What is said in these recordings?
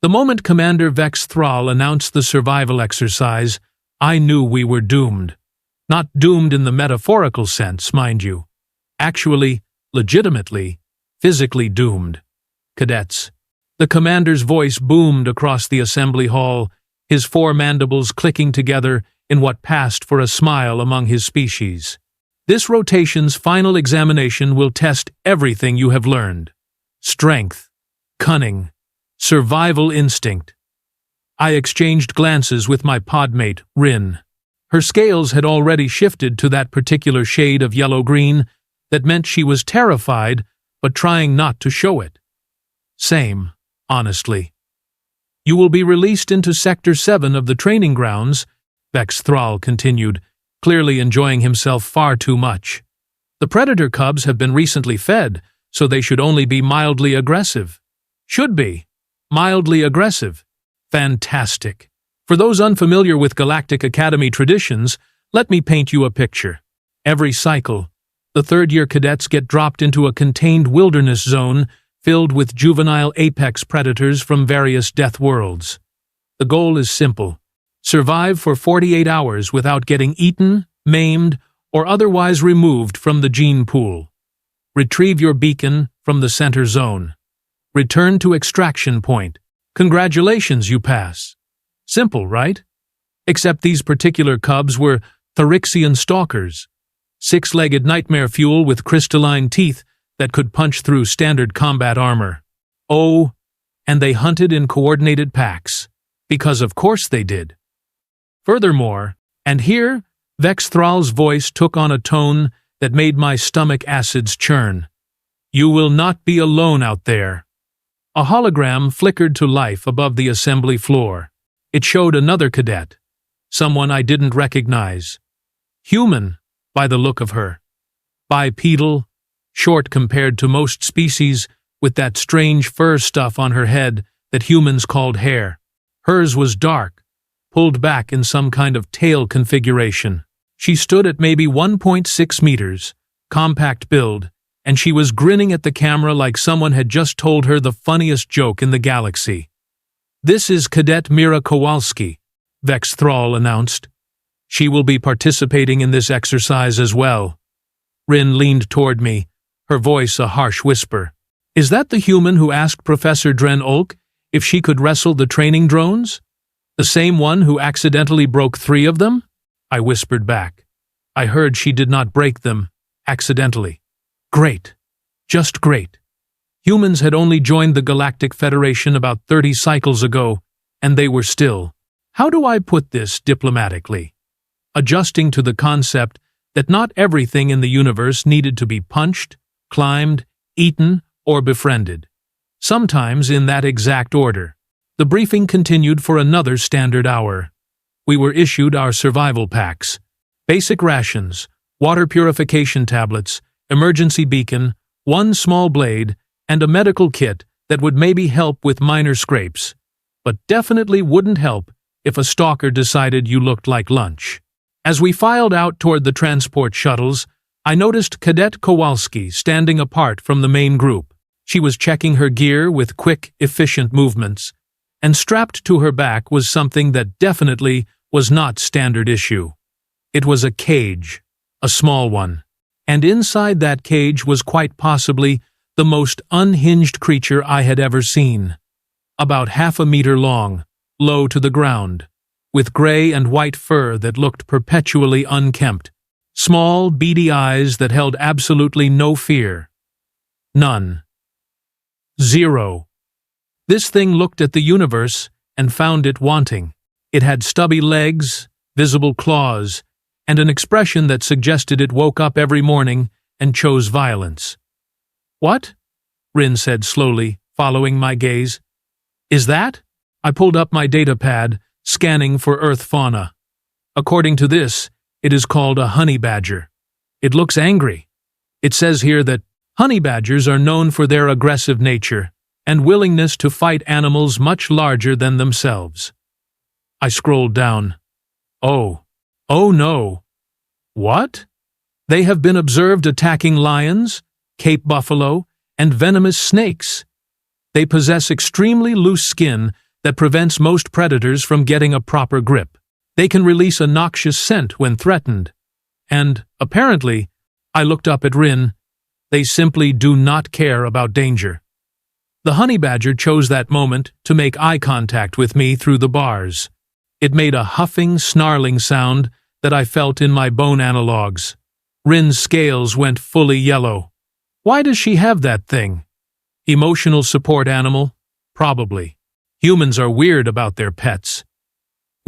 The moment Commander Vex Thrall announced the survival exercise, I knew we were doomed. Not doomed in the metaphorical sense, mind you. Actually, legitimately, physically doomed. Cadets. The commander's voice boomed across the assembly hall, his four mandibles clicking together in what passed for a smile among his species. This rotation's final examination will test everything you have learned. Strength, cunning, survival instinct. I exchanged glances with my podmate, Rin. Her scales had already shifted to that particular shade of yellow-green that meant she was terrified but trying not to show it. Same, honestly. You will be released into Sector 7 of the training grounds, Vex Thrall continued, clearly enjoying himself far too much. The predator cubs have been recently fed, so they should only be mildly aggressive. Should be. Mildly aggressive. Fantastic. For those unfamiliar with Galactic Academy traditions, let me paint you a picture. Every cycle, the third-year cadets get dropped into a contained wilderness zone filled with juvenile apex predators from various death worlds. The goal is simple. Survive for 48 hours without getting eaten, maimed, or otherwise removed from the gene pool. Retrieve your beacon from the center zone. Return to extraction point. Congratulations, you pass. Simple, right? Except these particular cubs were Tharixian Stalkers, six-legged nightmare fuel with crystalline teeth that could punch through standard combat armor. Oh, and they hunted in coordinated packs, because of course they did. Furthermore, and here, Vex Thrall's voice took on a tone that made my stomach acids churn. You will not be alone out there. A hologram flickered to life above the assembly floor. It showed another cadet, someone I didn't recognize. Human, by the look of her. Bipedal, short compared to most species, with that strange fur stuff on her head that humans called hair. Hers was dark, pulled back in some kind of tail configuration. She stood at maybe 1.6 meters, compact build, and she was grinning at the camera like someone had just told her the funniest joke in the galaxy. This is Cadet Mira Kowalski, Vex Thrall announced. She will be participating in this exercise as well. Rin leaned toward me, her voice a harsh whisper. Is that the human who asked Professor Dren Olk if she could wrestle the training drones? The same one who accidentally broke 3 of them? I whispered back. I heard she did not break them, accidentally. Great. Just great. Humans had only joined the Galactic Federation about 30 cycles ago, and they were still, how do I put this diplomatically? Adjusting to the concept that not everything in the universe needed to be punched, climbed, eaten, or befriended. Sometimes in that exact order. The briefing continued for another standard hour. We were issued our survival packs. Basic rations, water purification tablets, emergency beacon, 1 small blade, and a medical kit that would maybe help with minor scrapes, but definitely wouldn't help if a stalker decided you looked like lunch. As we filed out toward the transport shuttles, I noticed Cadet Kowalski standing apart from the main group. She was checking her gear with quick, efficient movements, and strapped to her back was something that definitely was not standard issue. It was a cage, a small one. And inside that cage was quite possibly the most unhinged creature I had ever seen. About 1/2 meter long, low to the ground, with gray and white fur that looked perpetually unkempt, small, beady eyes that held absolutely no fear. None. Zero. This thing looked at the universe and found it wanting. It had stubby legs, visible claws, and an expression that suggested it woke up every morning and chose violence. What? Rin said slowly, following my gaze. Is that? I pulled up my data pad, scanning for Earth fauna. According to this, it is called a honey badger. It looks angry. It says here that honey badgers are known for their aggressive nature and willingness to fight animals much larger than themselves. I scrolled down. Oh no. What? They have been observed attacking lions, Cape buffalo, and venomous snakes. They possess extremely loose skin that prevents most predators from getting a proper grip. They can release a noxious scent when threatened. And, apparently, I looked up at Rin, they simply do not care about danger. The honey badger chose that moment to make eye contact with me through the bars. It made a huffing, snarling sound that I felt in my bone analogues. Rin's scales went fully yellow. Why does she have that thing? Emotional support animal? Probably. Humans are weird about their pets.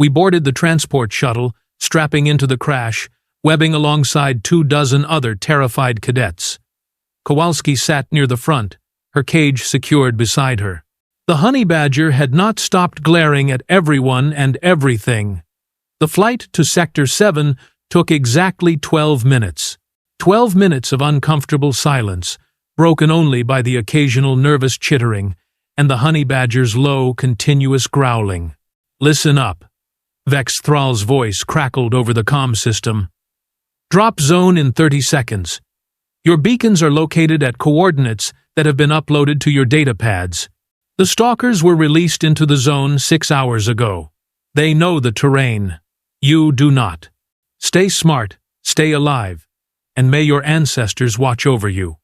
We boarded the transport shuttle, strapping into the crash, webbing alongside 24 other terrified cadets. Kowalski sat near the front, her cage secured beside her. The honey badger had not stopped glaring at everyone and everything. The flight to Sector 7 took exactly 12 minutes. 12 minutes of uncomfortable silence, broken only by the occasional nervous chittering and the honey badger's low, continuous growling. Listen up. Vex Thrall's voice crackled over the comm system. Drop zone in 30 seconds. Your beacons are located at coordinates that have been uploaded to your data pads. The Stalkers were released into the zone 6 hours ago. They know the terrain. You do not. Stay smart, stay alive, and may your ancestors watch over you.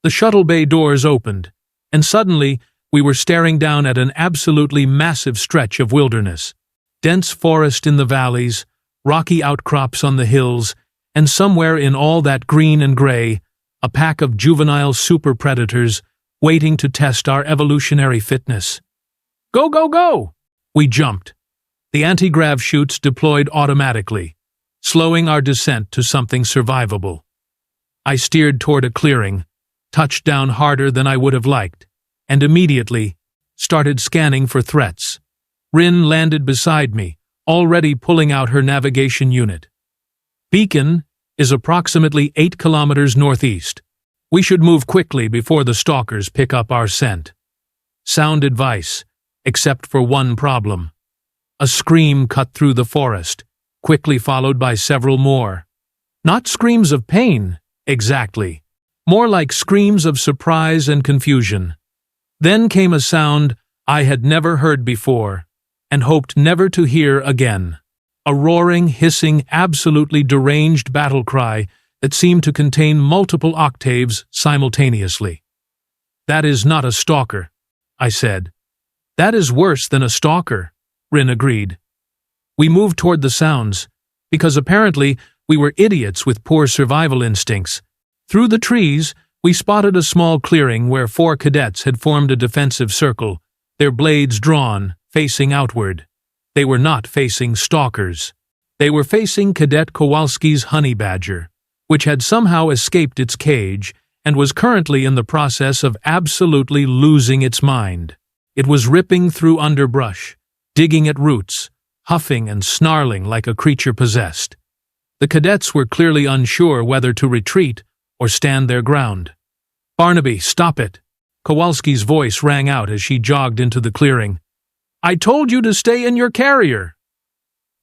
The shuttle bay doors opened, and suddenly we were staring down at an absolutely massive stretch of wilderness. Dense forest in the valleys, rocky outcrops on the hills, and somewhere in all that green and gray, a pack of juvenile super predators waiting to test our evolutionary fitness. Go, go, go! We jumped. The anti-grav chutes deployed automatically, slowing our descent to something survivable. I steered toward a clearing, touched down harder than I would have liked, and immediately started scanning for threats. Rin landed beside me, already pulling out her navigation unit. Beacon is approximately 8 kilometers northeast. We should move quickly before the Stalkers pick up our scent. Sound advice, except for one problem. A scream cut through the forest, quickly followed by several more. Not screams of pain, exactly. More like screams of surprise and confusion. Then came a sound I had never heard before, and hoped never to hear again. A roaring, hissing, absolutely deranged battle cry that seemed to contain multiple octaves simultaneously. That is not a stalker, I said. That is worse than a stalker, Rin agreed. We moved toward the sounds, because apparently we were idiots with poor survival instincts. Through the trees, we spotted a small clearing where 4 cadets had formed a defensive circle, their blades drawn, facing outward. They were not facing stalkers. They were facing Cadet Kowalski's honey badger, which had somehow escaped its cage and was currently in the process of absolutely losing its mind. It was ripping through underbrush, digging at roots, huffing and snarling like a creature possessed. The cadets were clearly unsure whether to retreat or stand their ground. Barnaby, stop it! Kowalski's voice rang out as she jogged into the clearing. I told you to stay in your carrier!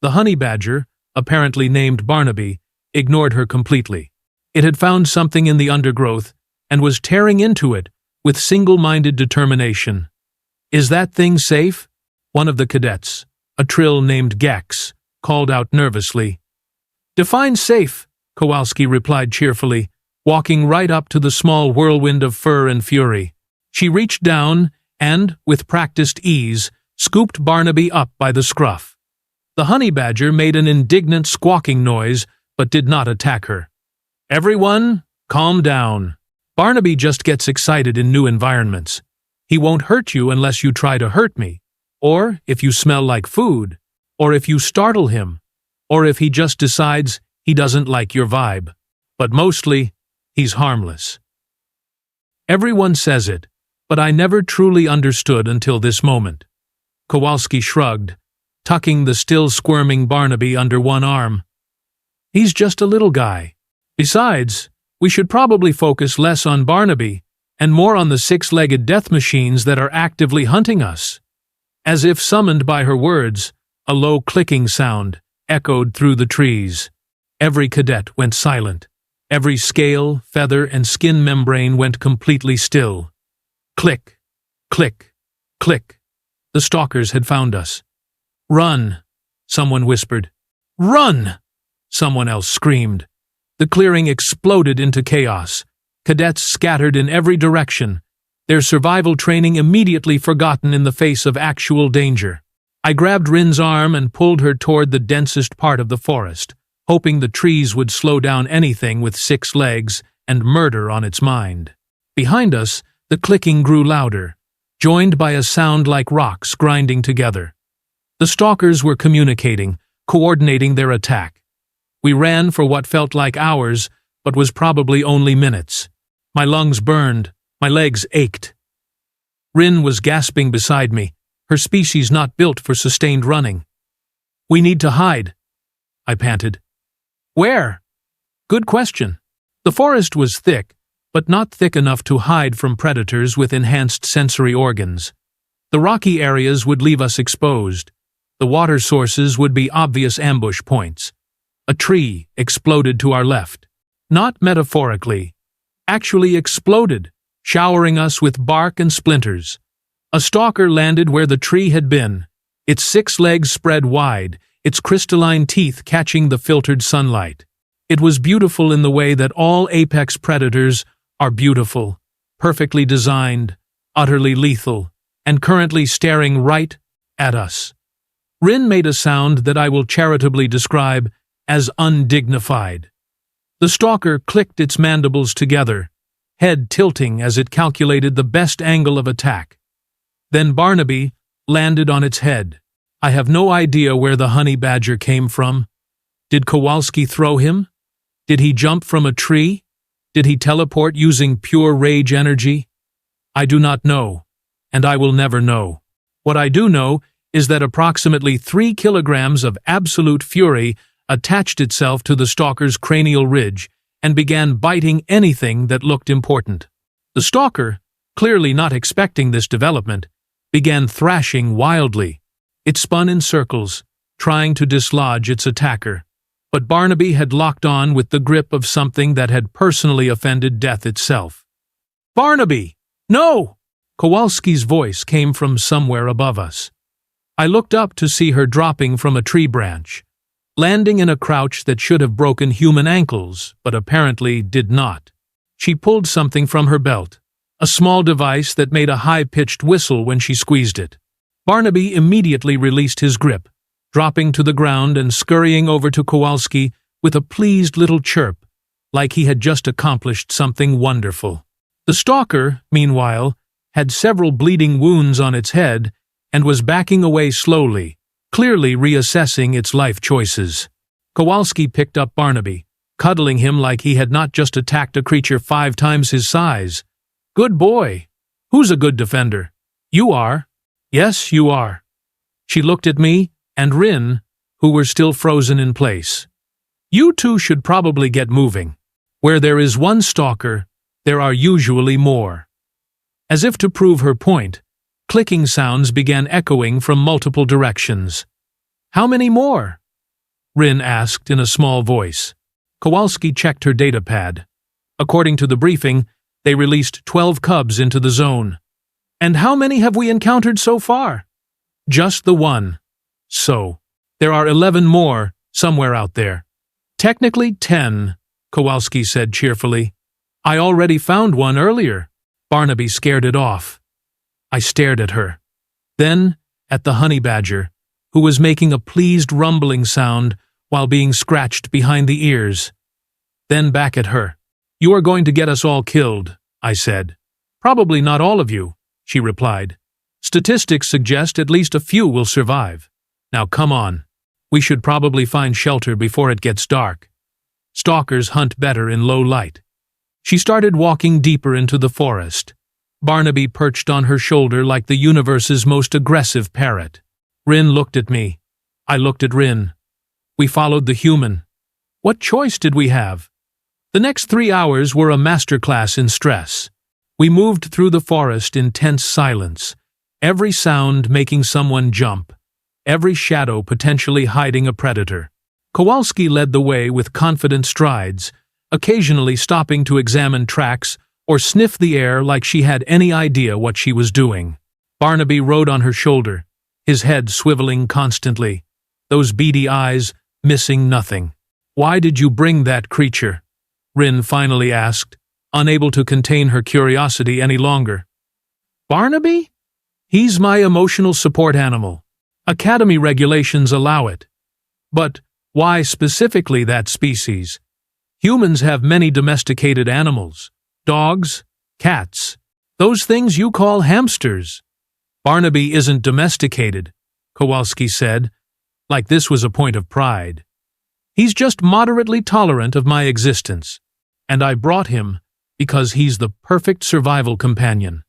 The honey badger, apparently named Barnaby, ignored her completely. It had found something in the undergrowth and was tearing into it with single-minded determination. Is that thing safe? One of the cadets, a trill named Gex, called out nervously. Define safe, Kowalski replied cheerfully, walking right up to the small whirlwind of fur and fury. She reached down and, with practiced ease, scooped Barnaby up by the scruff. The honey badger made an indignant squawking noise, but did not attack her. Everyone, calm down. Barnaby just gets excited in new environments. He won't hurt you unless you try to hurt me, or if you smell like food, or if you startle him, or if he just decides he doesn't like your vibe. But mostly, he's harmless. Everyone says it, but I never truly understood until this moment. Kowalski shrugged, tucking the still squirming Barnaby under one arm. He's just a little guy. Besides, we should probably focus less on Barnaby and more on the 6-legged death machines that are actively hunting us. As if summoned by her words, a low clicking sound echoed through the trees. Every cadet went silent. Every scale, feather, and skin membrane went completely still. Click, click, click. The stalkers had found us. "Run!" someone whispered. "Run!" someone else screamed. The clearing exploded into chaos. Cadets scattered in every direction, their survival training immediately forgotten in the face of actual danger. I grabbed Rin's arm and pulled her toward the densest part of the forest, hoping the trees would slow down anything with 6 legs and murder on its mind. Behind us, the clicking grew louder, joined by a sound like rocks grinding together. The stalkers were communicating, coordinating their attack. We ran for what felt like hours, but was probably only minutes. My lungs burned, my legs ached. Rin was gasping beside me, her species not built for sustained running. "We need to hide," I panted. "Where?" Good question. The forest was thick, but not thick enough to hide from predators with enhanced sensory organs. The rocky areas would leave us exposed. The water sources would be obvious ambush points. A tree exploded to our left. Not metaphorically. Actually exploded, showering us with bark and splinters. A stalker landed where the tree had been, its 6 legs spread wide, its crystalline teeth catching the filtered sunlight. It was beautiful in the way that all apex predators are beautiful, perfectly designed, utterly lethal, and currently staring right at us. Rin made a sound that I will charitably describe as undignified. The stalker clicked its mandibles together, head tilting as it calculated the best angle of attack. Then Barnaby landed on its head. I have no idea where the honey badger came from. Did Kowalski throw him? Did he jump from a tree? Did he teleport using pure rage energy? I do not know, and I will never know. What I do know is that approximately 3 kilograms of absolute fury attached itself to the stalker's cranial ridge and began biting anything that looked important. The stalker, clearly not expecting this development, began thrashing wildly. It spun in circles, trying to dislodge its attacker. But Barnaby had locked on with the grip of something that had personally offended death itself. "Barnaby! No!" Kowalski's voice came from somewhere above us. I looked up to see her dropping from a tree branch, landing in a crouch that should have broken human ankles, but apparently did not. She pulled something from her belt, a small device that made a high-pitched whistle when she squeezed it. Barnaby immediately released his grip, dropping to the ground and scurrying over to Kowalski with a pleased little chirp, like he had just accomplished something wonderful. The stalker, meanwhile, had several bleeding wounds on its head and was backing away slowly, clearly reassessing its life choices. Kowalski picked up Barnaby, cuddling him like he had not just attacked a creature 5 times his size. "Good boy. Who's a good defender? You are." "Yes, you are." She looked at me and Rin, who were still frozen in place. "You two should probably get moving. Where there is one stalker, there are usually more." As if to prove her point, clicking sounds began echoing from multiple directions. "How many more?" Rin asked in a small voice. Kowalski checked her datapad. According to the briefing, they released 12 cubs into the zone. "And how many have we encountered so far?" "Just the one." "So, there are 11 more somewhere out there." "Technically 10, Kowalski said cheerfully. "I already found one earlier." Barnaby scared it off. I stared at her. Then, at the honey badger, who was making a pleased rumbling sound while being scratched behind the ears. Then back at her. "You are going to get us all killed," I said. "Probably not all of you," she replied. "Statistics suggest at least a few will survive. Now come on. We should probably find shelter before it gets dark. Stalkers hunt better in low light." She started walking deeper into the forest. Barnaby perched on her shoulder like the universe's most aggressive parrot. Rin looked at me. I looked at Rin. We followed the human. What choice did we have? The next 3 hours were a masterclass in stress. We moved through the forest in tense silence, every sound making someone jump, every shadow potentially hiding a predator. Kowalski led the way with confident strides, occasionally stopping to examine tracks or sniff the air like she had any idea what she was doing. Barnaby rode on her shoulder, his head swiveling constantly, those beady eyes missing nothing. "Why did you bring that creature?" Rin finally asked, unable to contain her curiosity any longer. "Barnaby? He's my emotional support animal. Academy regulations allow it. But why specifically that species? Humans have many domesticated animals. Dogs, cats. Those things you call hamsters." "Barnaby isn't domesticated," Kowalski said, like this was a point of pride. "He's just moderately tolerant of my existence, and I brought him because he's the perfect survival companion.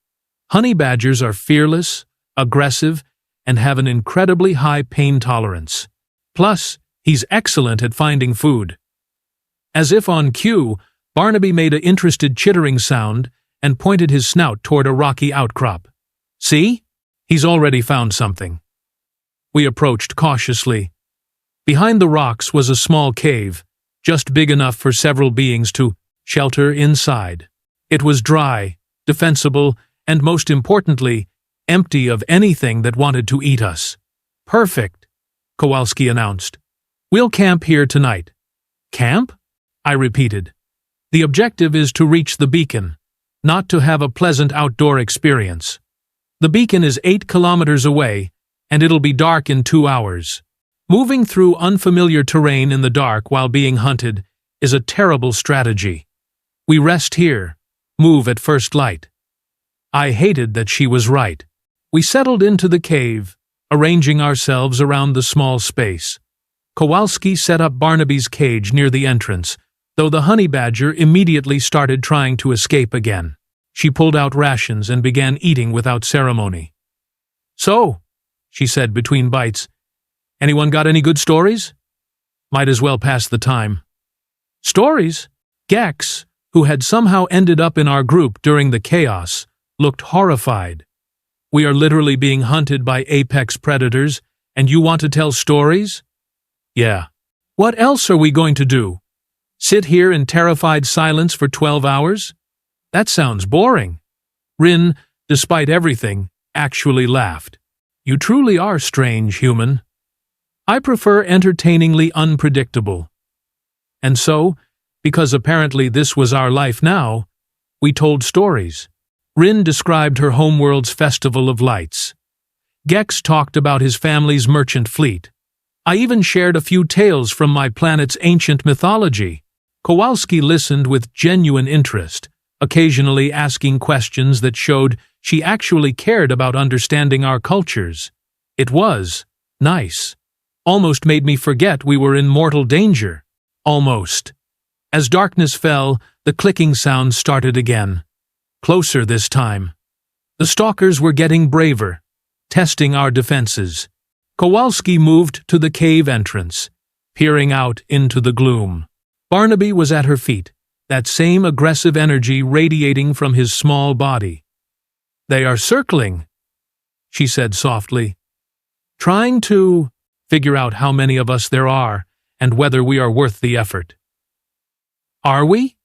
Honey badgers are fearless, aggressive, and have an incredibly high pain tolerance. Plus, he's excellent at finding food." As if on cue, Barnaby made an interested chittering sound and pointed his snout toward a rocky outcrop. "See? He's already found something." We approached cautiously. Behind the rocks was a small cave, just big enough for several beings to shelter inside. It was dry, defensible, and most importantly, empty of anything that wanted to eat us. "Perfect," Kowalski announced. "We'll camp here tonight." "Camp?" I repeated. "The objective is to reach the beacon, not to have a pleasant outdoor experience. The beacon is 8 kilometers away, and it'll be dark in 2 hours. Moving through unfamiliar terrain in the dark while being hunted is a terrible strategy. We rest here, move at first light." I hated that she was right. We settled into the cave, arranging ourselves around the small space. Kowalski set up Barnaby's cage near the entrance, though the honey badger immediately started trying to escape again. She pulled out rations and began eating without ceremony. "So," she said between bites, "anyone got any good stories? Might as well pass the time." "Stories?" Gex, who had somehow ended up in our group during the chaos, looked horrified. "We are literally being hunted by apex predators, and you want to tell stories?" "Yeah. What else are we going to do? Sit here in terrified silence for 12 hours? That sounds boring." Rin, despite everything, actually laughed. "You truly are strange, human. I prefer entertainingly unpredictable." And so, because apparently this was our life now, we told stories. Rin described her homeworld's festival of lights. Gex talked about his family's merchant fleet. I even shared a few tales from my planet's ancient mythology. Kowalski listened with genuine interest, occasionally asking questions that showed she actually cared about understanding our cultures. It was nice. Almost made me forget we were in mortal danger. Almost. As darkness fell, the clicking sound started again. Closer this time. The Stalkers were getting braver, testing our defenses. Kowalski moved to the cave entrance, peering out into the gloom. Barnaby was at her feet, that same aggressive energy radiating from his small body. "They are circling," she said softly, "trying to figure out how many of us there are and whether we are worth the effort." "Are we?"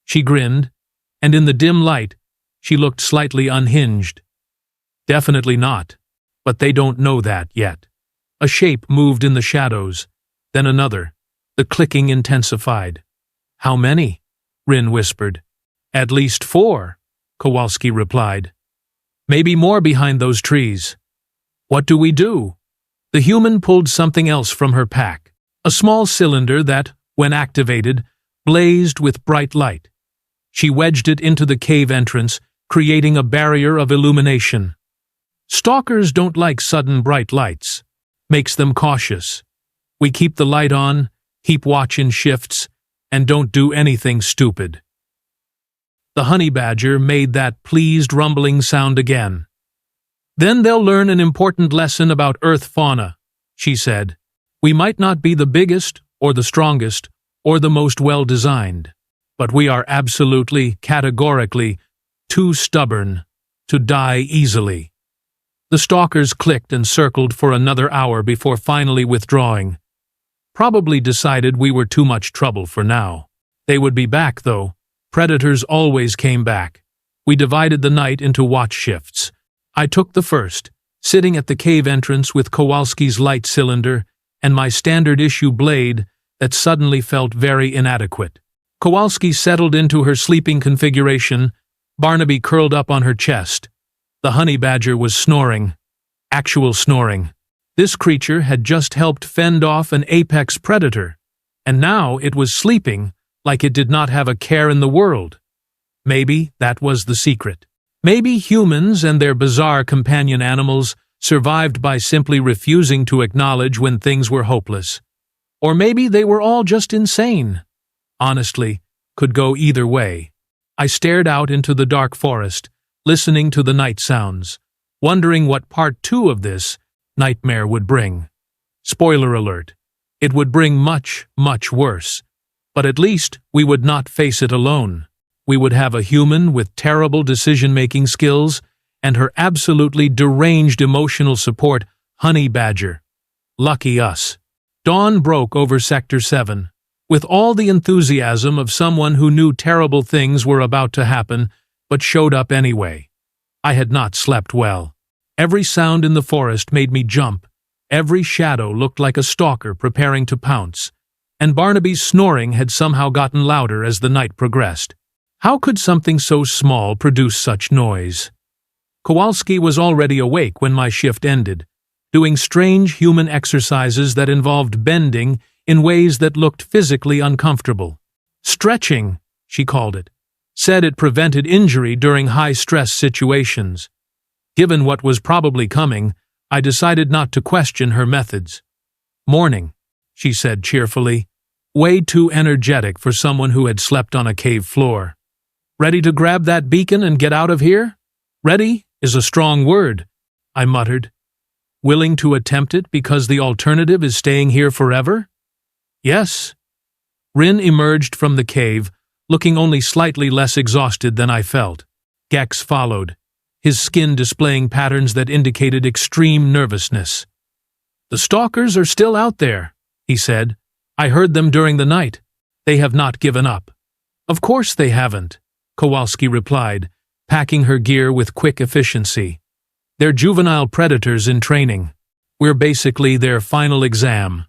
She grinned, and in the dim light, she looked slightly unhinged. "Definitely not, but they don't know that yet." A shape moved in the shadows, then another. The clicking intensified. "How many?" Rin whispered. "At least 4, Kowalski replied. "Maybe more behind those trees." "What do we do?" The human pulled something else from her pack, a small cylinder that, when activated, blazed with bright light. She wedged it into the cave entrance, creating a barrier of illumination. Stalkers don't like sudden bright lights. Makes them cautious. We keep the light on, keep watch in shifts, and don't do anything stupid. The honey badger made that pleased rumbling sound again. "Then they'll learn an important lesson about Earth fauna," she said. "We might not be the biggest, or the strongest, or the most well-designed, but we are absolutely, categorically, too stubborn to die easily." The Stalkers clicked and circled for another hour before finally withdrawing. Probably decided we were too much trouble for now. They would be back, though. Predators always came back. We divided the night into watch shifts. I took the first, sitting at the cave entrance with Kowalski's light cylinder and my standard-issue blade that suddenly felt very inadequate. Kowalski settled into her sleeping configuration, Barnaby curled up on her chest. The honey badger was snoring. Actual snoring. This creature had just helped fend off an apex predator, and now it was sleeping like it did not have a care in the world. Maybe that was the secret. Maybe humans and their bizarre companion animals survived by simply refusing to acknowledge when things were hopeless. Or maybe they were all just insane. Honestly, could go either way. I stared out into the dark forest, listening to the night sounds, wondering what part 2 of this nightmare would bring. Spoiler alert. It would bring much, much worse. But at least we would not face it alone. We would have a human with terrible decision-making skills and her absolutely deranged emotional support, Honey Badger. Lucky us. Dawn broke over Sector 7. With all the enthusiasm of someone who knew terrible things were about to happen, but showed up anyway. I had not slept well. Every sound in the forest made me jump. Every shadow looked like a stalker preparing to pounce. And Barnaby's snoring had somehow gotten louder as the night progressed. How could something so small produce such noise? Kowalski was already awake when my shift ended, doing strange human exercises that involved bending in ways that looked physically uncomfortable. Stretching, she called it, said it prevented injury during high-stress situations. Given what was probably coming, I decided not to question her methods. Morning, she said cheerfully, way too energetic for someone who had slept on a cave floor. Ready to grab that beacon and get out of here? Ready is a strong word, I muttered. Willing to attempt it because the alternative is staying here forever? Yes. Rin emerged from the cave, looking only slightly less exhausted than I felt. Gex followed, his skin displaying patterns that indicated extreme nervousness. The Stalkers are still out there, he said. I heard them during the night. They have not given up. Of course they haven't, Kowalski replied, packing her gear with quick efficiency. They're juvenile predators in training. We're basically their final exam.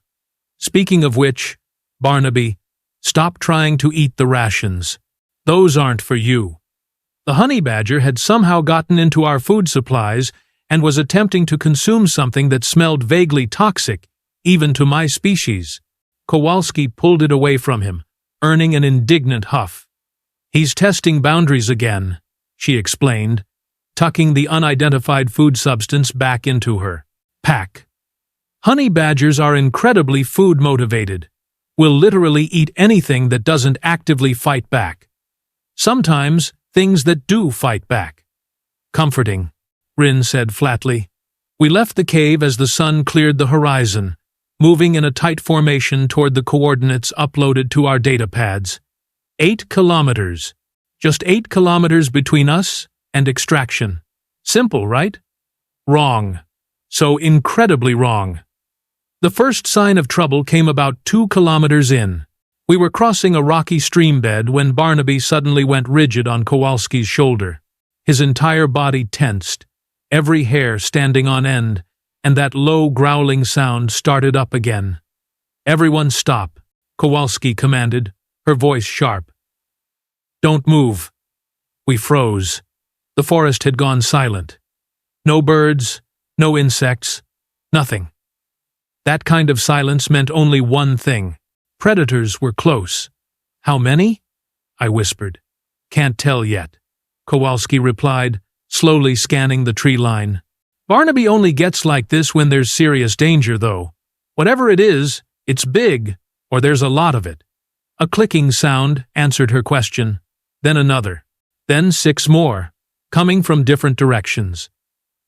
Speaking of which, Barnaby, stop trying to eat the rations. Those aren't for you. The honey badger had somehow gotten into our food supplies and was attempting to consume something that smelled vaguely toxic, even to my species. Kowalski pulled it away from him, earning an indignant huff. He's testing boundaries again, she explained, tucking the unidentified food substance back into her pack. Honey badgers are incredibly food-motivated. Will literally eat anything that doesn't actively fight back. Sometimes, things that do fight back. Comforting, Rin said flatly. We left the cave as the sun cleared the horizon, moving in a tight formation toward the coordinates uploaded to our data pads. 8 kilometers. Just 8 kilometers between us and extraction. Simple, right? Wrong. So incredibly wrong. The first sign of trouble came about 2 kilometers in. We were crossing a rocky stream bed when Barnaby suddenly went rigid on Kowalski's shoulder. His entire body tensed, every hair standing on end, and that low growling sound started up again. Everyone stop, Kowalski commanded, her voice sharp. Don't move. We froze. The forest had gone silent. No birds, no insects, nothing. That kind of silence meant only one thing. Predators were close. How many? I whispered. Can't tell yet, Kowalski replied, slowly scanning the tree line. Barnaby only gets like this when there's serious danger, though. Whatever it is, it's big, or there's a lot of it. A clicking sound answered her question, then another, then 6 more, coming from different directions.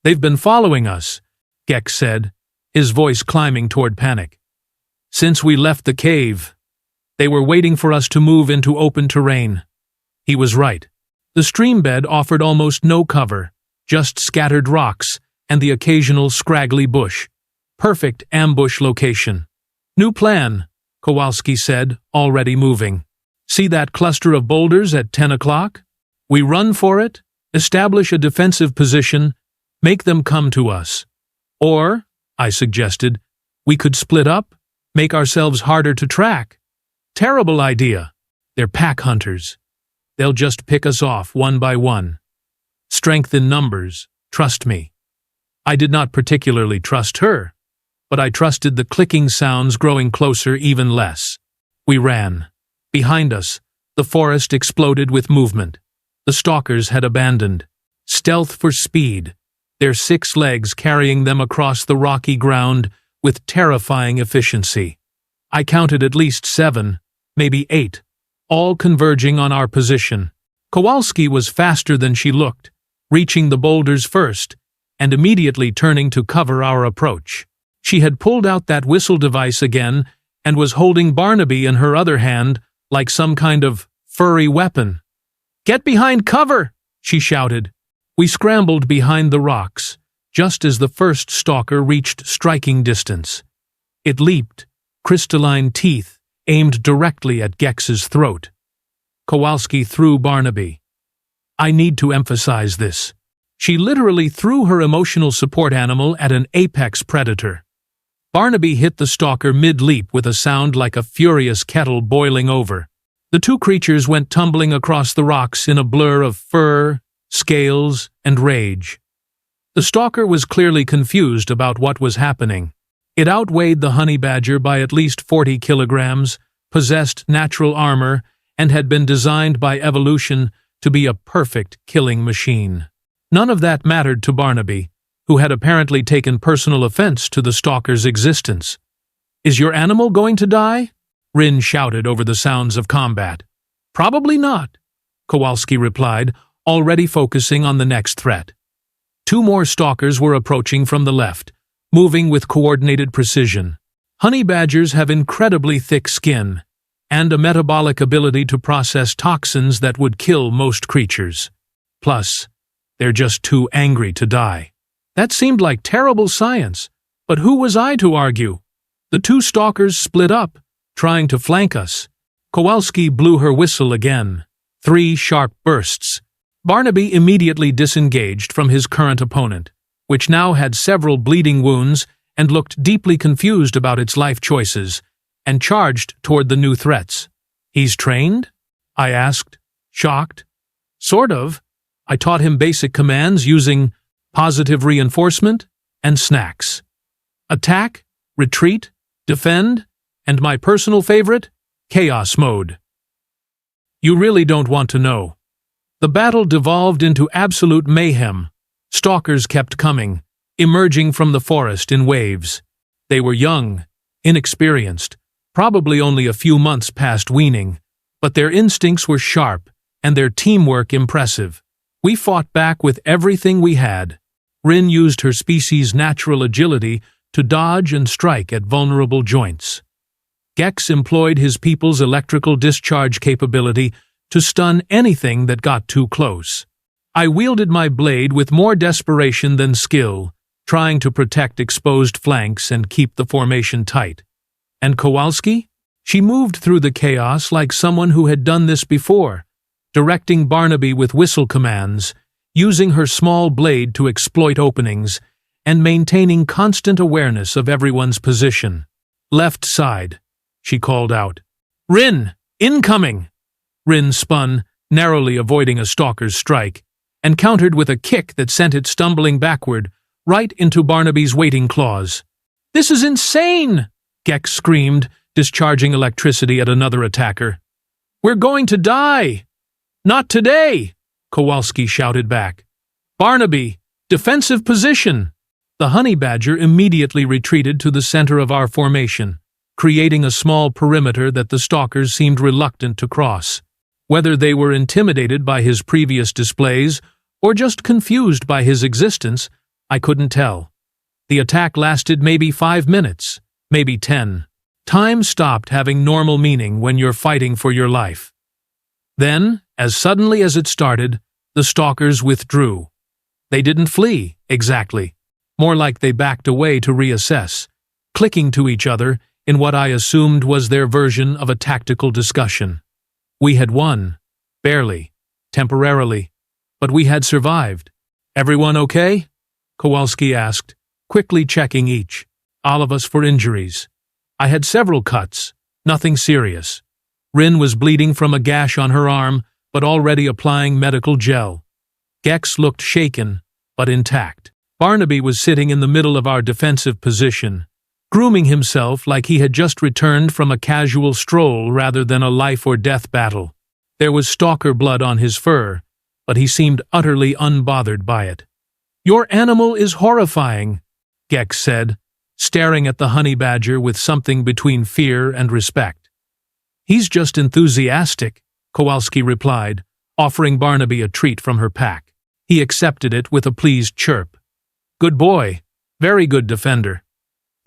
They've been following us, Gex said, his voice climbing toward panic. Since we left the cave, they were waiting for us to move into open terrain. He was right. The stream bed offered almost no cover, just scattered rocks and the occasional scraggly bush. Perfect ambush location. New plan, Kowalski said, already moving. See that cluster of boulders at 10 o'clock? We run for it, establish a defensive position, Make them come to us. Or, I suggested, we could split up, make ourselves harder to track. Terrible idea. They're pack hunters. They'll just pick us off one by one. Strength in numbers, trust me. I did not particularly trust her, but I trusted the clicking sounds growing closer even less. We ran. Behind us, the forest exploded with movement. The stalkers had abandoned. Stealth for speed, their 6 legs carrying them across the rocky ground with terrifying efficiency. I counted at least 7, maybe 8, all converging on our position. Kowalski was faster than she looked, reaching the boulders first, and immediately turning to cover our approach. She had pulled out that whistle device again and was holding Barnaby in her other hand like some kind of furry weapon. "Get behind cover!" she shouted. We scrambled behind the rocks, just as the first stalker reached striking distance. It leaped, crystalline teeth aimed directly at Gex's throat. Kowalski threw Barnaby. I need to emphasize this. She literally threw her emotional support animal at an apex predator. Barnaby hit the stalker mid-leap with a sound like a furious kettle boiling over. The 2 creatures went tumbling across the rocks in a blur of fur, scales, and rage. The stalker was clearly confused about what was happening. It outweighed the honey badger by at least 40 kilograms, possessed natural armor, and had been designed by evolution to be a perfect killing machine. None of that mattered to Barnaby, who had apparently taken personal offense to the stalker's existence. "Is your animal going to die?" Rin shouted over the sounds of combat. "Probably not," Kowalski replied, already focusing on the next threat. 2 more stalkers were approaching from the left, moving with coordinated precision. Honey badgers have incredibly thick skin, and a metabolic ability to process toxins that would kill most creatures. Plus, they're just too angry to die. That seemed like terrible science, but who was I to argue? The 2 stalkers split up, trying to flank us. Kowalski blew her whistle again. 3 sharp bursts. Barnaby immediately disengaged from his current opponent, which now had several bleeding wounds and looked deeply confused about its life choices, and charged toward the new threats. "He's trained?" I asked, shocked. "Sort of. I taught him basic commands using positive reinforcement and snacks. Attack, retreat, defend, and my personal favorite, chaos mode." You really don't want to know. The battle devolved into absolute mayhem. Stalkers kept coming, emerging from the forest in waves. They were young, inexperienced, probably only a few months past weaning, but their instincts were sharp and their teamwork impressive. We fought back with everything we had. Rin used her species' natural agility to dodge and strike at vulnerable joints. Gex employed his people's electrical discharge capability to stun anything that got too close. I wielded my blade with more desperation than skill, trying to protect exposed flanks and keep the formation tight. And Kowalski? She moved through the chaos like someone who had done this before, directing Barnaby with whistle commands, using her small blade to exploit openings, and maintaining constant awareness of everyone's position. "Left side," she called out. "Rin, incoming!" Rin spun, narrowly avoiding a stalker's strike, and countered with a kick that sent it stumbling backward, right into Barnaby's waiting claws. "This is insane!" Gex screamed, discharging electricity at another attacker. "We're going to die!" "Not today!" Kowalski shouted back. "Barnaby, defensive position!" The honey badger immediately retreated to the center of our formation, creating a small perimeter that the stalkers seemed reluctant to cross. Whether they were intimidated by his previous displays or just confused by his existence, I couldn't tell. The attack lasted maybe 5 minutes, maybe 10. Time stopped having normal meaning when you're fighting for your life. Then, as suddenly as it started, the stalkers withdrew. They didn't flee, exactly. More like they backed away to reassess, clicking to each other in what I assumed was their version of a tactical discussion. We had won. Barely. Temporarily. But we had survived. "Everyone okay?" Kowalski asked, quickly checking each. All of us for injuries. I had several cuts, nothing serious. Rin was bleeding from a gash on her arm, but already applying medical gel. Gex looked shaken, but intact. Barnaby was sitting in the middle of our defensive position, grooming himself like he had just returned from a casual stroll rather than a life-or-death battle. There was stalker blood on his fur, but he seemed utterly unbothered by it. "Your animal is horrifying," Gex said, staring at the honey badger with something between fear and respect. "He's just enthusiastic," Kowalski replied, offering Barnaby a treat from her pack. He accepted it with a pleased chirp. "Good boy. Very good defender."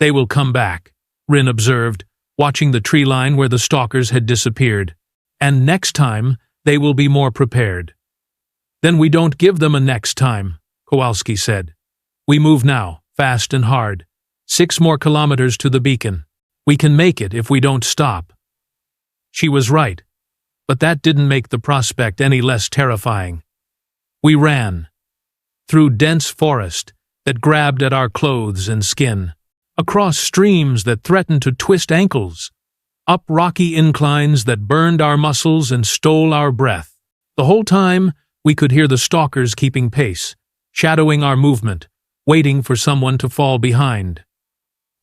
"They will come back," Rin observed, watching the tree line where the stalkers had disappeared. "And next time, they will be more prepared." "Then we don't give them a next time," Kowalski said. "We move now, fast and hard. 6 more kilometers to the beacon. We can make it if we don't stop." She was right, but that didn't make the prospect any less terrifying. We ran. Through dense forest that grabbed at our clothes and skin, across streams that threatened to twist ankles, up rocky inclines that burned our muscles and stole our breath. The whole time, we could hear the stalkers keeping pace, shadowing our movement, waiting for someone to fall behind.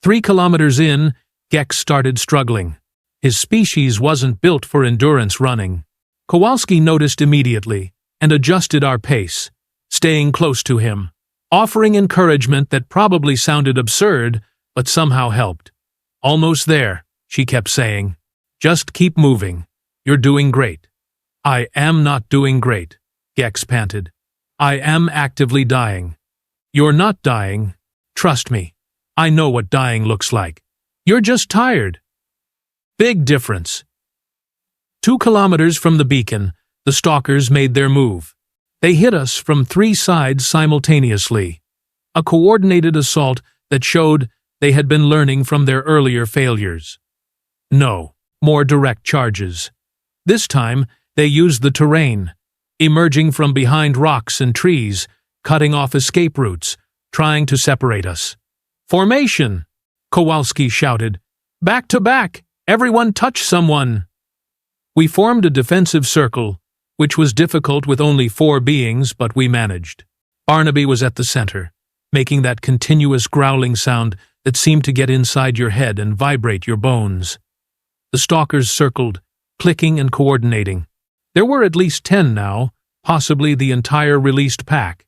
3 kilometers in, Gex started struggling. His species wasn't built for endurance running. Kowalski noticed immediately and adjusted our pace, staying close to him, offering encouragement that probably sounded absurd, but somehow helped. "Almost there," she kept saying. "Just keep moving. You're doing great." "I am not doing great," Gex panted. "I am actively dying." "You're not dying. Trust me. I know what dying looks like. You're just tired." Big difference. 2 kilometers from the beacon, the stalkers made their move. They hit us from 3 sides simultaneously. A coordinated assault that showed they had been learning from their earlier failures. No, more direct charges. This time, they used the terrain, emerging from behind rocks and trees, cutting off escape routes, trying to separate us. "Formation!" Kowalski shouted. "Back to back! Everyone touch someone!" We formed a defensive circle, which was difficult with only 4 beings, but we managed. Barnaby was at the center, making that continuous growling sound that seemed to get inside your head and vibrate your bones. The stalkers circled, clicking and coordinating. There were at least 10 now, possibly the entire released pack.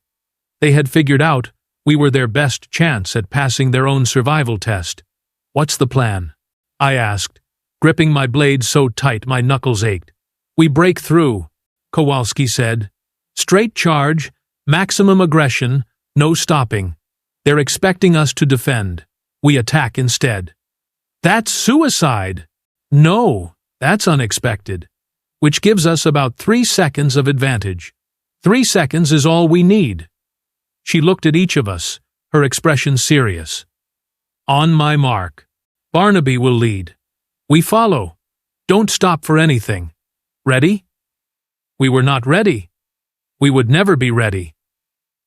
They had figured out we were their best chance at passing their own survival test. "What's the plan?" I asked, gripping my blade so tight my knuckles ached. "We break through," Kowalski said. "Straight charge, maximum aggression, no stopping. They're expecting us to defend. We attack instead." "That's suicide!" "No, that's unexpected. Which gives us about 3 seconds of advantage. 3 seconds is all we need." She looked at each of us, her expression serious. "On my mark. Barnaby will lead. We follow. Don't stop for anything. Ready?" We were not ready. We would never be ready.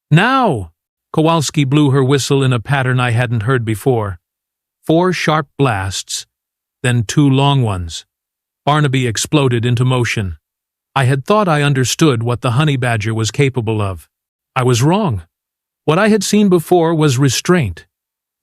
"Now!" Kowalski blew her whistle in a pattern I hadn't heard before. 4 sharp blasts, then 2 long ones. Barnaby exploded into motion. I had thought I understood what the honey badger was capable of. I was wrong. What I had seen before was restraint.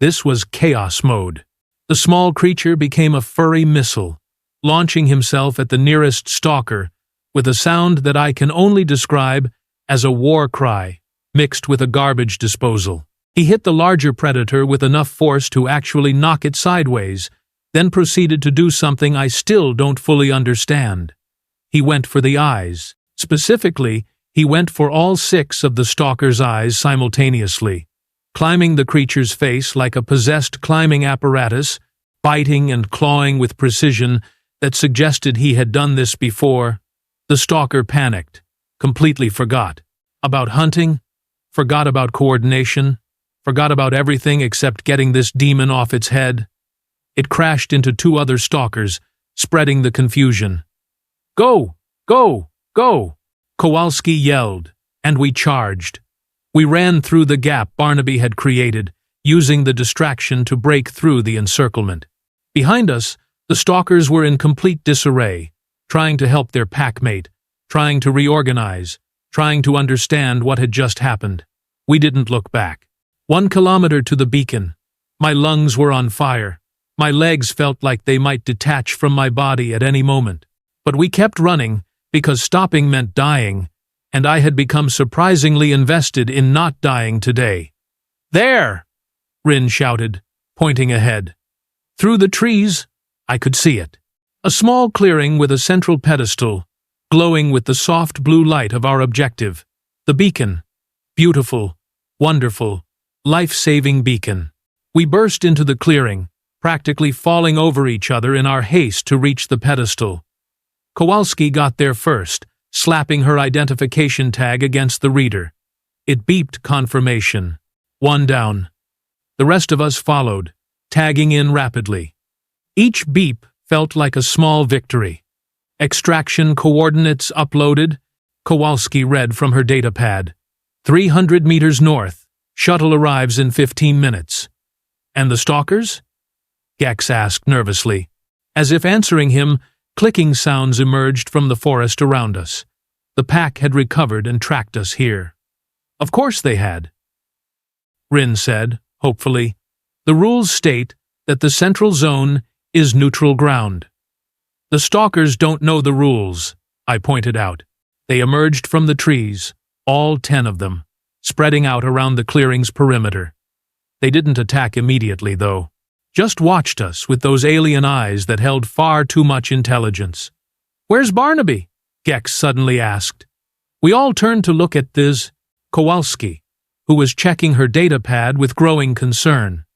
This was chaos mode. The small creature became a furry missile, launching himself at the nearest stalker with a sound that I can only describe as a war cry mixed with a garbage disposal. He hit the larger predator with enough force to actually knock it sideways, then proceeded to do something I still don't fully understand. He went for the eyes. Specifically, he went for all 6 of the stalker's eyes simultaneously, climbing the creature's face like a possessed climbing apparatus, biting and clawing with precision that suggested he had done this before. The stalker panicked, completely forgot about hunting, forgot about coordination, forgot about everything except getting this demon off its head. It crashed into 2 other stalkers, spreading the confusion. "Go! Go! Go!" Kowalski yelled, and we charged. We ran through the gap Barnaby had created, using the distraction to break through the encirclement. Behind us, the Stalkers were in complete disarray, trying to help their packmate, trying to reorganize, trying to understand what had just happened. We didn't look back. 1 kilometer to the beacon. My lungs were on fire. My legs felt like they might detach from my body at any moment. But we kept running, because stopping meant dying, and I had become surprisingly invested in not dying today. "There!" Rin shouted, pointing ahead. Through the trees, I could see it. A small clearing with a central pedestal, glowing with the soft blue light of our objective. The beacon. Beautiful, wonderful, life-saving beacon. We burst into the clearing, practically falling over each other in our haste to reach the pedestal. Kowalski got there first, slapping her identification tag against the reader. It beeped confirmation. 1 down. The rest of us followed, tagging in rapidly. Each beep felt like a small victory. Extraction coordinates uploaded, Kowalski read from her datapad. 300 meters north. Shuttle arrives in 15 minutes. And the Stalkers? Gex asked nervously. As if answering him, clicking sounds emerged from the forest around us. The pack had recovered and tracked us here. Of course they had. Rin said, hopefully. The rules state that the central zone is neutral ground. The Stalkers don't know the rules, I pointed out. They emerged from the trees, all 10 of them, spreading out around the clearing's perimeter. They didn't attack immediately, though. Just watched us with those alien eyes that held far too much intelligence. "Where's Barnaby?" Gex suddenly asked. We all turned to look at Kowalski, who was checking her datapad with growing concern.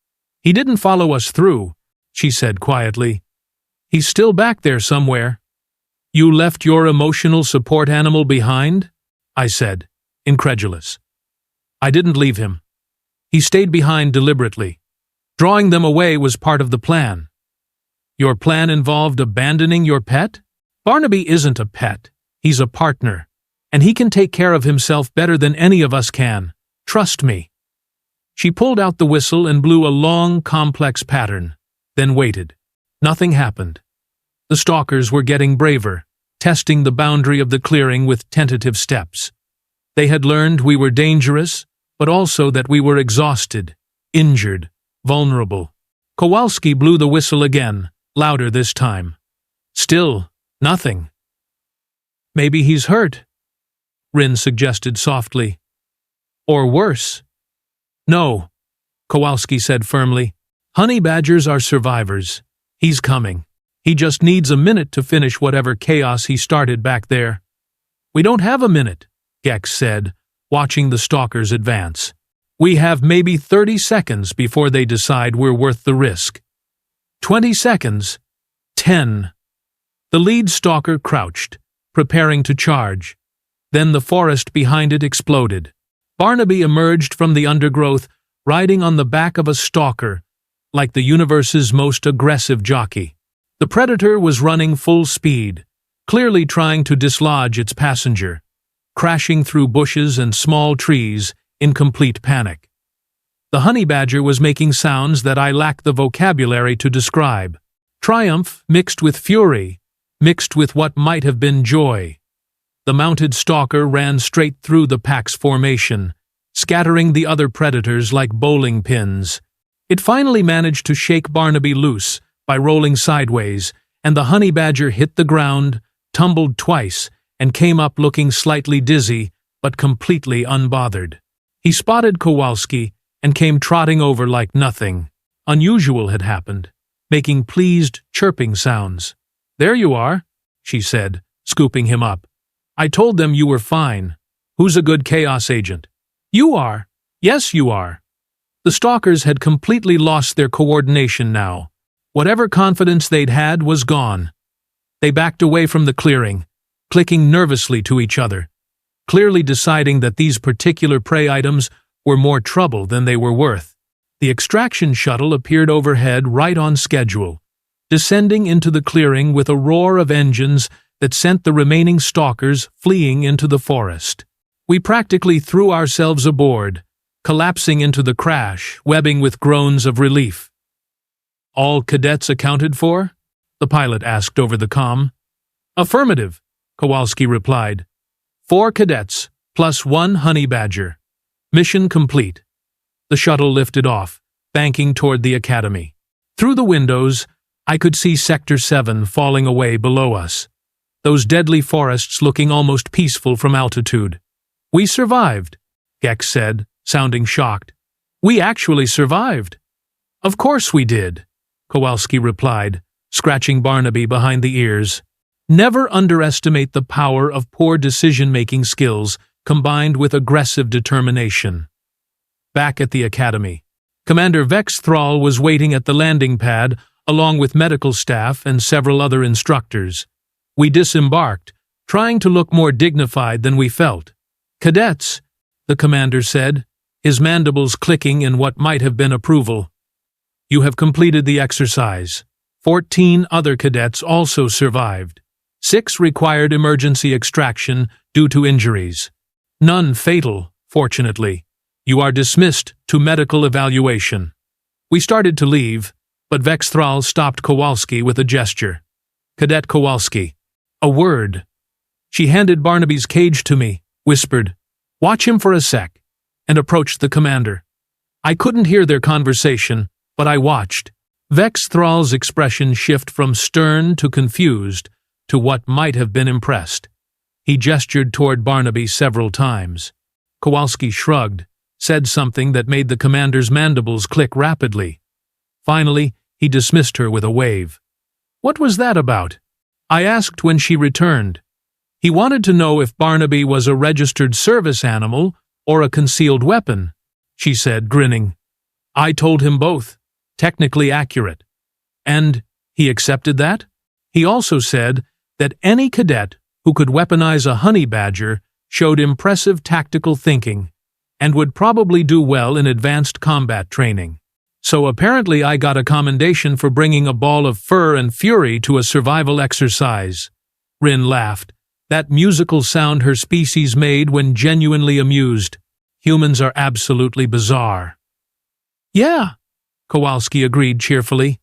"He didn't follow us through," she said quietly. "He's still back there somewhere." "You left your emotional support animal behind?" I said, incredulous. "I didn't leave him. He stayed behind deliberately. Drawing them away was part of the plan." "Your plan involved abandoning your pet?" "Barnaby isn't a pet. He's a partner. And he can take care of himself better than any of us can. Trust me." She pulled out the whistle and blew a long, complex pattern, then waited. Nothing happened. The Stalkers were getting braver, testing the boundary of the clearing with tentative steps. They had learned we were dangerous, but also that we were exhausted, injured, vulnerable. Kowalski blew the whistle again, louder this time. Still, nothing. "Maybe he's hurt," Rin suggested softly. "Or worse." "No," Kowalski said firmly. "Honey badgers are survivors. He's coming. He just needs a minute to finish whatever chaos he started back there." "We don't have a minute," Gex said, watching the Stalkers advance. "We have maybe 30 seconds before they decide we're worth the risk." 20 seconds. 10. The lead Stalker crouched, preparing to charge. Then the forest behind it exploded. Barnaby emerged from the undergrowth, riding on the back of a Stalker, like the universe's most aggressive jockey. The Predator was running full speed, clearly trying to dislodge its passenger, crashing through bushes and small trees in complete panic. The honey badger was making sounds that I lack the vocabulary to describe. Triumph mixed with fury, mixed with what might have been joy. The mounted Stalker ran straight through the pack's formation, scattering the other predators like bowling pins. It finally managed to shake Barnaby loose by rolling sideways, and the honey badger hit the ground, tumbled twice, and came up looking slightly dizzy, but completely unbothered. He spotted Kowalski and came trotting over like nothing unusual had happened, making pleased, chirping sounds. "There you are," she said, scooping him up. "I told them you were fine. Who's a good chaos agent?" "You are." "Yes, you are." The Stalkers had completely lost their coordination now. Whatever confidence they'd had was gone. They backed away from the clearing, clicking nervously to each other, clearly deciding that these particular prey items were more trouble than they were worth. The extraction shuttle appeared overhead right on schedule, descending into the clearing with a roar of engines that sent the remaining Stalkers fleeing into the forest. We practically threw ourselves aboard, collapsing into the crash, webbing with groans of relief. "All cadets accounted for?" the pilot asked over the comm. "Affirmative," Kowalski replied. 4 cadets, plus 1 honey badger. Mission complete. The shuttle lifted off, banking toward the academy. Through the windows, I could see Sector 7 falling away below us, those deadly forests looking almost peaceful from altitude. "We survived," Gex said, sounding shocked. "We actually survived." "Of course we did," Kowalski replied, scratching Barnaby behind the ears. Never underestimate the power of poor decision-making skills combined with aggressive determination. Back at the academy, Commander Vex Thrall was waiting at the landing pad along with medical staff and several other instructors. We disembarked, trying to look more dignified than we felt. "Cadets," the commander said, his mandibles clicking in what might have been approval. "You have completed the exercise. 14 other cadets also survived. 6 required emergency extraction due to injuries. None fatal, fortunately. You are dismissed to medical evaluation." We started to leave, but Vex Thrall stopped Kowalski with a gesture. "Cadet Kowalski." "A word." She handed Barnaby's cage to me, whispered, "Watch him for a sec," and approached the commander. I couldn't hear their conversation, but I watched. Vex Thrall's expression shift from stern to confused to what might have been impressed. He gestured toward Barnaby several times. Kowalski shrugged, said something that made the commander's mandibles click rapidly. Finally, he dismissed her with a wave. "What was that about?" I asked when she returned. He wanted to know if Barnaby was a registered service animal or a concealed weapon, she said, grinning. I told him both. Technically accurate. And he accepted that? He also said that any cadet who could weaponize a honey badger showed impressive tactical thinking and would probably do well in advanced combat training. So apparently I got a commendation for bringing a ball of fur and fury to a survival exercise. Rin laughed, that musical sound her species made when genuinely amused. Humans are absolutely bizarre. Yeah, Kowalski agreed cheerfully.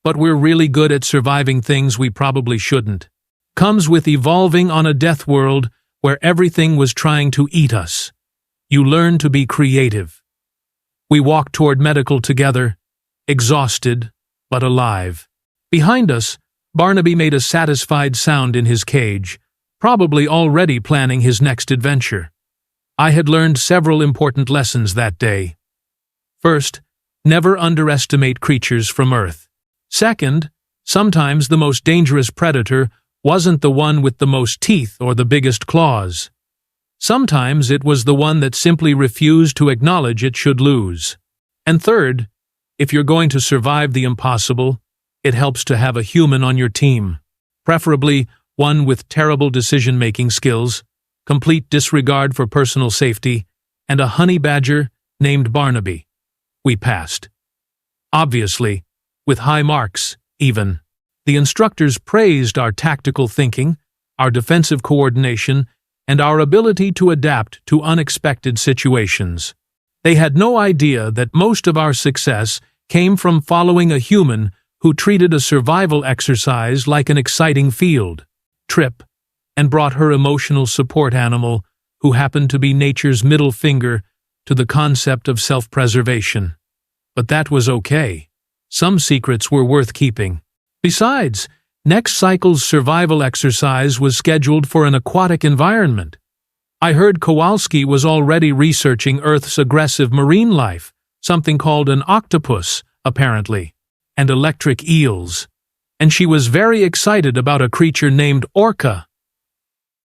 But we're really good at surviving things we probably shouldn't. Comes with evolving on a death world where everything was trying to eat us. You learn to be creative. We walked toward medical together, exhausted, but alive. Behind us, Barnaby made a satisfied sound in his cage, probably already planning his next adventure. I had learned several important lessons that day. First, never underestimate creatures from Earth. Second, sometimes the most dangerous predator wasn't the one with the most teeth or the biggest claws. Sometimes it was the one that simply refused to acknowledge it should lose. And third, if you're going to survive the impossible, it helps to have a human on your team, preferably one with terrible decision-making skills, complete disregard for personal safety, and a honey badger named Barnaby. We passed. Obviously, with high marks, even. The instructors praised our tactical thinking, our defensive coordination, and our ability to adapt to unexpected situations. They had no idea that most of our success came from following a human who treated a survival exercise like an exciting field trip and brought her emotional support animal, who happened to be nature's middle finger, to the concept of self-preservation. But that was okay. Some secrets were worth keeping. Besides, next cycle's survival exercise was scheduled for an aquatic environment. I heard Kowalski was already researching Earth's aggressive marine life, something called an octopus, apparently, and electric eels. And she was very excited about a creature named orca.